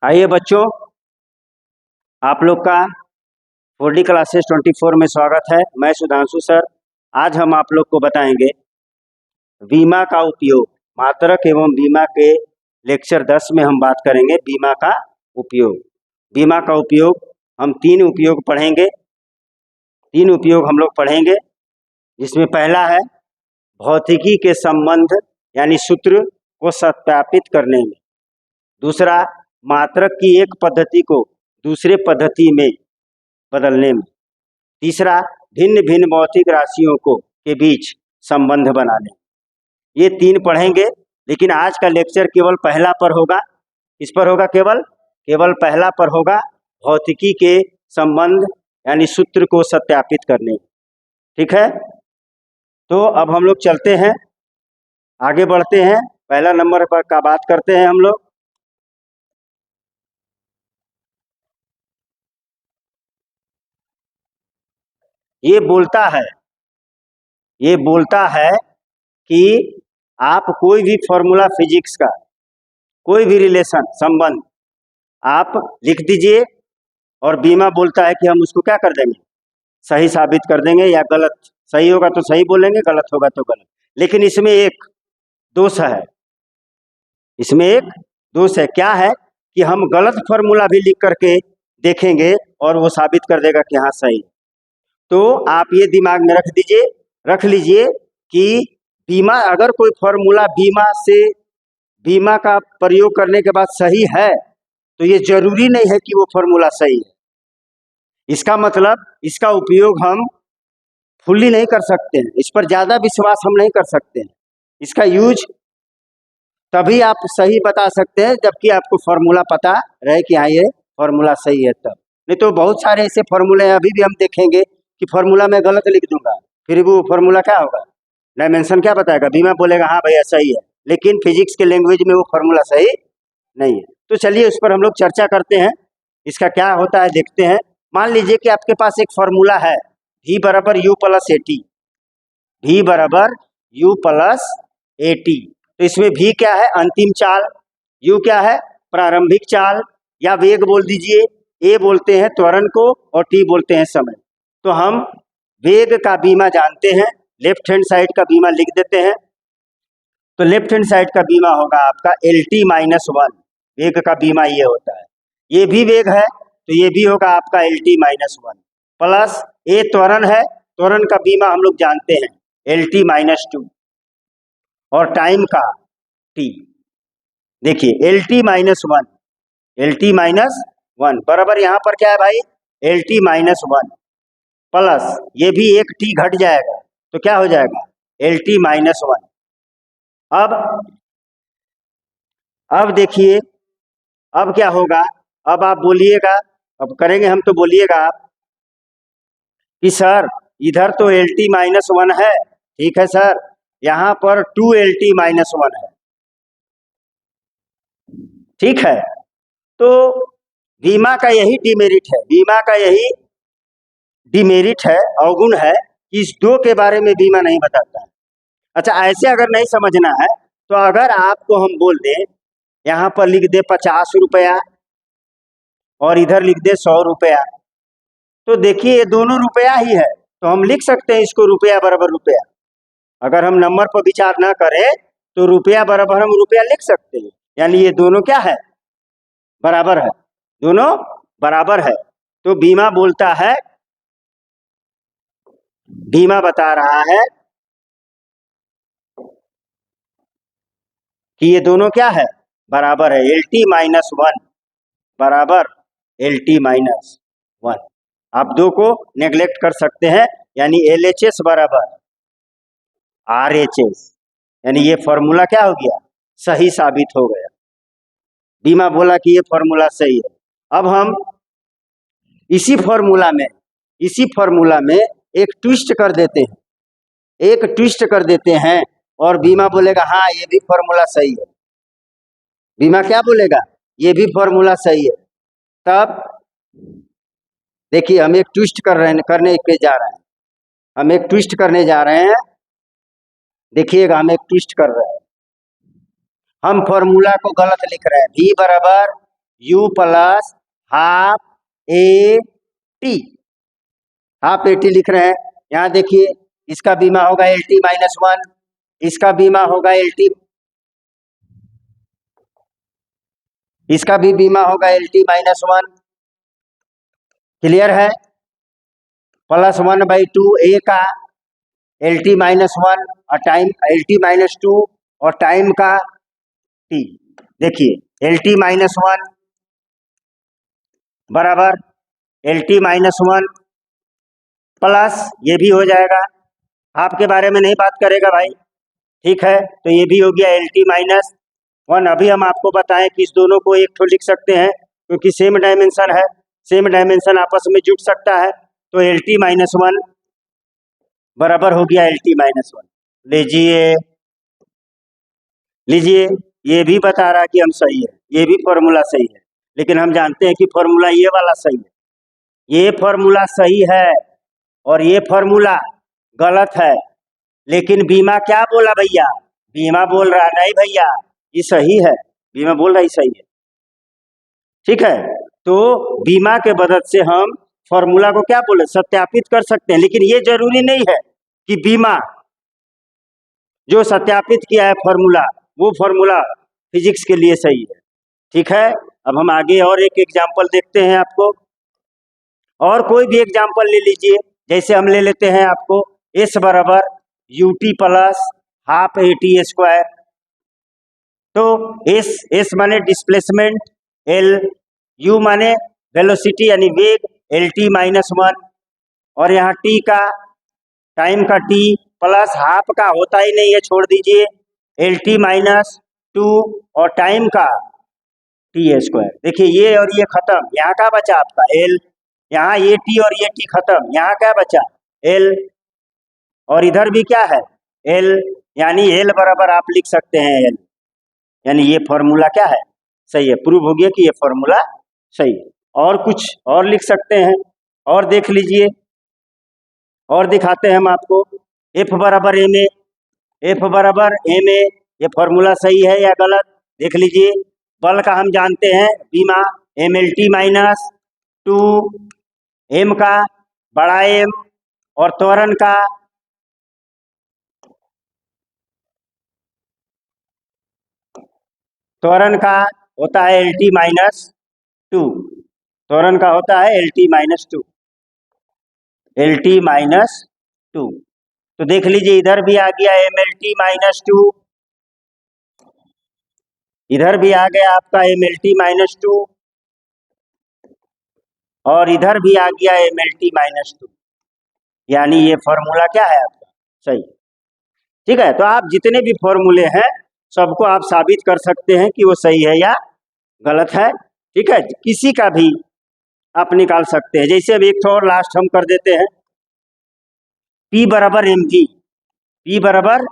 आइए बच्चों, आप लोग का 4D क्लासेस 24 में स्वागत है। मैं सुधांशु सर। आज हम आप लोग को बताएंगे बीमा का उपयोग। मात्रक एवं बीमा के लेक्चर 10 में हम बात करेंगे बीमा का उपयोग। बीमा का उपयोग हम तीन उपयोग पढ़ेंगे, जिसमें पहला है भौतिकी के संबंध यानी सूत्र को सत्यापित करने में। दूसरा, मात्रक की एक पद्धति को दूसरे पद्धति में बदलने में। तीसरा, भिन्न भिन्न भौतिक राशियों के बीच संबंध बनाने। ये तीन पढ़ेंगे, लेकिन आज का लेक्चर केवल पहला पर होगा। इस पर होगा केवल पहला पर होगा, भौतिकी के संबंध यानी सूत्र को सत्यापित करने। ठीक है, तो अब हम लोग चलते हैं, आगे बढ़ते हैं। पहला नंबर पर का बात करते हैं हम लोग। ये बोलता है कि आप कोई भी फॉर्मूला फिजिक्स का, कोई भी रिलेशन संबंध आप लिख दीजिए, और बीमा बोलता है कि हम उसको क्या कर देंगे, सही साबित कर देंगे या गलत। सही होगा तो सही बोलेंगे, गलत होगा तो गलत। लेकिन इसमें एक दोष है। क्या है कि हम गलत फॉर्मूला भी लिख करके देखेंगे और वो साबित कर देगा कि हाँ सही। तो आप ये दिमाग में रख लीजिए कि बीमा, अगर कोई फॉर्मूला बीमा का प्रयोग करने के बाद सही है, तो ये जरूरी नहीं है कि वो फॉर्मूला सही है। इसका मतलब इसका उपयोग हम फुल्ली नहीं कर सकते हैं, इस पर ज्यादा विश्वास हम नहीं कर सकते हैं। इसका यूज तभी आप सही बता सकते हैं जबकि आपको फॉर्मूला पता रहे कि हाँ ये फॉर्मूला सही है तब। नहीं तो बहुत सारे ऐसे फॉर्मूले अभी भी हम देखेंगे कि फॉर्मूला में गलत लिख दूंगा, फिर वो फॉर्मूला क्या होगा, डायमेंशन क्या बताएगा, बीमा बोलेगा हाँ भैया सही है, लेकिन फिजिक्स के लैंग्वेज में वो फॉर्मूला सही नहीं है। तो चलिए उस पर हम लोग चर्चा करते हैं, इसका क्या होता है देखते हैं। मान लीजिए कि आपके पास एक फॉर्मूला है V बराबर U प्लस AT। तो इसमें V क्या है, अंतिम चाल, U क्या है, प्रारंभिक चाल या वेग बोल दीजिए, A बोलते हैं त्वरण को और T बोलते हैं समय। तो हम वेग का बीमा जानते हैं, लेफ्ट हैंड साइड का बीमा लिख देते हैं। तो लेफ्ट हैंड साइड का बीमा होगा आपका LT-1। वेग का बीमा ये होता है। ये भी वेग है तो ये भी होगा आपका LT-1 प्लस A त्वरण है, त्वरण का बीमा हम लोग जानते हैं LT-2 और टाइम का T। देखिए LT-1 बराबर यहाँ पर क्या है भाई, LT-1 प्लस ये भी एक T घट जाएगा तो क्या हो जाएगा LT-1। अब देखिए, अब क्या होगा, अब आप बोलिएगा, अब करेंगे हम तो बोलिएगा आप कि सर इधर तो LT-1 है, ठीक है सर, यहाँ पर 2LT-1 है, ठीक है। तो बीमा का यही डिमेरिट है, अवगुण है कि इस दो के बारे में बीमा नहीं बताता है। अच्छा, ऐसे अगर नहीं समझना है तो अगर आपको हम बोल दें, यहाँ पर लिख दे 50 रुपया और इधर लिख दे 100 रुपया, तो देखिए ये दोनों रुपया ही है, तो हम लिख सकते हैं इसको रुपया बराबर रुपया। अगर हम नंबर पर विचार ना करें तो रुपया बराबर हम रुपया लिख सकते हैं, यानी ये दोनों क्या है, बराबर है, दोनों बराबर है। तो बीमा बोलता है, बीमा बता रहा है कि ये दोनों क्या है, बराबर है, LT-1 बराबर LT-1। आप दो को नेग्लेक्ट कर सकते हैं, यानी LHS बराबर RHS, यानी ये फॉर्मूला क्या हो गया, सही साबित हो गया। बीमा बोला कि ये फॉर्मूला सही है। अब हम इसी फॉर्मूला में एक ट्विस्ट कर देते हैं और बीमा बोलेगा हाँ ये भी फॉर्मूला सही है। बीमा क्या बोलेगा, ये भी फॉर्मूला सही है। तब देखिए हम एक ट्विस्ट करने जा रहे हैं, देखिएगा हम एक ट्विस्ट कर रहे हैं। हम फॉर्मूला को गलत लिख रहे हैं, V बराबर you plus half A T, half A T लिख रहे हैं। यहाँ देखिए इसका बीमा होगा एल टी माइनस वन, इसका बीमा होगा एल टी, इसका भी बीमा होगा L T minus one. Clear है? प्लस वन बाई टू ए का एल टी माइनस वन और time L T minus two और टाइम का टी। देखिए एल टी माइनस वन बराबर L T minus one plus ये भी हो जाएगा, आपके बारे में नहीं बात करेगा भाई, ठीक है। तो ये भी हो गया एल टी माइनस वन। अभी हम आपको बताएं कि इस दोनों को एक ठो लिख सकते हैं क्योंकि सेम डायमेंशन है, सेम डायमेंशन आपस में जुड़ सकता है। तो एल टी माइनस वन बराबर हो गया एल टी माइनस वन। लीजिए लीजिए, ये भी बता रहा कि हम सही है, ये भी फॉर्मूला सही है, लेकिन हम जानते हैं कि फॉर्मूला ये वाला सही है, ये फॉर्मूला सही है और ये फॉर्मूला गलत है। लेकिन बीमा क्या बोला भैया? बीमा बोल रहा नहीं भैया ये सही है, बीमा बोल रहा है सही है, ठीक है। तो बीमा के मदद से हम फॉर्मूला को क्या बोले, सत्यापित कर सकते हैं। लेकिन ये जरूरी नहीं है कि बीमा जो सत्यापित किया है फॉर्मूला, वो फॉर्मूला फिजिक्स के लिए सही है, ठीक है। अब हम आगे और एक एग्जाम्पल देखते हैं आपको, और कोई भी एग्जाम्पल ले लीजिए। जैसे हम ले लेते हैं आपको एस बराबर U T plus half A T square. तो एस माने डिस्प्लेसमेंट, एल यू माने वेलोसिटी यानी वेग, एल टी माइनस वन, और यहाँ टी का टाइम का टी प्लस हाफ का होता ही नहीं है, छोड़ दीजिए, एल टी माइनस टू और टाइम का टी स्क्वायर। देखिए ये और ये खत्म, यहाँ क्या बचा आपका एल, यहाँ ये टी और ये टी खत्म, यहाँ क्या बचा एल, और इधर भी क्या है एल, यानी एल बराबर आप लिख सकते हैं एल, यानी ये फॉर्मूला क्या है सही है, प्रूव हो गया कि ये फॉर्मूला सही है। और कुछ और लिख सकते हैं, और देख लीजिए, और दिखाते हैं हम आपको। एफ बराबर एम ए, एफ बराबर एम ए, ये फॉर्मूला सही है या गलत देख लीजिए। बल का हम जानते हैं बीमा M L T minus two, M का बड़ा एम, और त्वरण का होता है एल टी माइनस टू, त्वरण का होता है L T minus two, L T minus two. तो देख लीजिए इधर भी आ गया M L T minus two, इधर भी आ गया आपका M L T minus two, और इधर भी आ गया M L T minus two, यानी ये फॉर्मूला क्या है आपका सही, ठीक है। तो आप जितने भी फॉर्मूले हैं सबको आप साबित कर सकते हैं कि वो सही है या गलत है, ठीक है। किसी का भी आप निकाल सकते हैं। जैसे अब एक और लास्ट हम कर देते हैं, P बराबर एम वी, P बराबर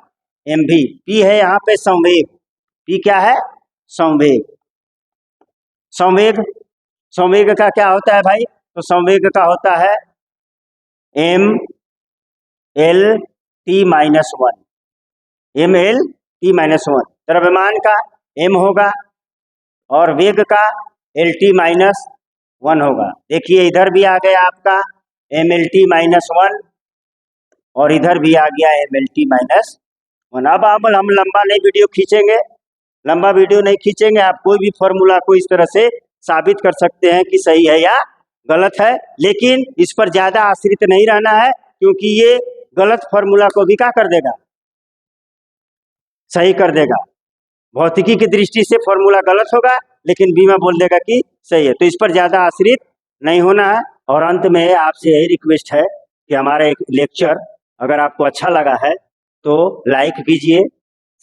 एम वी, P है यहाँ पे संवेग, P क्या है संवेग, संवेग, संवेग का क्या होता है भाई, तो संवेग का होता है M L T minus one, M L T minus one, द्रव्यमान का एम होगा और वेग का एल टी माइनस वन होगा। देखिए इधर भी आ गया आपका M L T minus one और इधर भी आ गया M L T minus one. अब हम लंबा नहीं वीडियो खींचेंगे, लंबा वीडियो नहीं खींचेंगे, आप कोई भी फॉर्मूला को इस तरह से साबित कर सकते हैं कि सही है या गलत है, लेकिन इस पर ज्यादा आश्रित नहीं रहना है क्योंकि ये गलत फॉर्मूला को भी क्या कर देगा, सही कर देगा। भौतिकी की दृष्टि से फॉर्मूला गलत होगा लेकिन बीमा बोल देगा कि सही है, तो इस पर ज्यादा आश्रित नहीं होना है। और अंत में आपसे यही रिक्वेस्ट है कि हमारा एक लेक्चर अगर आपको अच्छा लगा है तो लाइक कीजिए,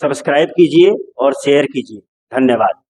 सब्सक्राइब कीजिए और शेयर कीजिए। धन्यवाद।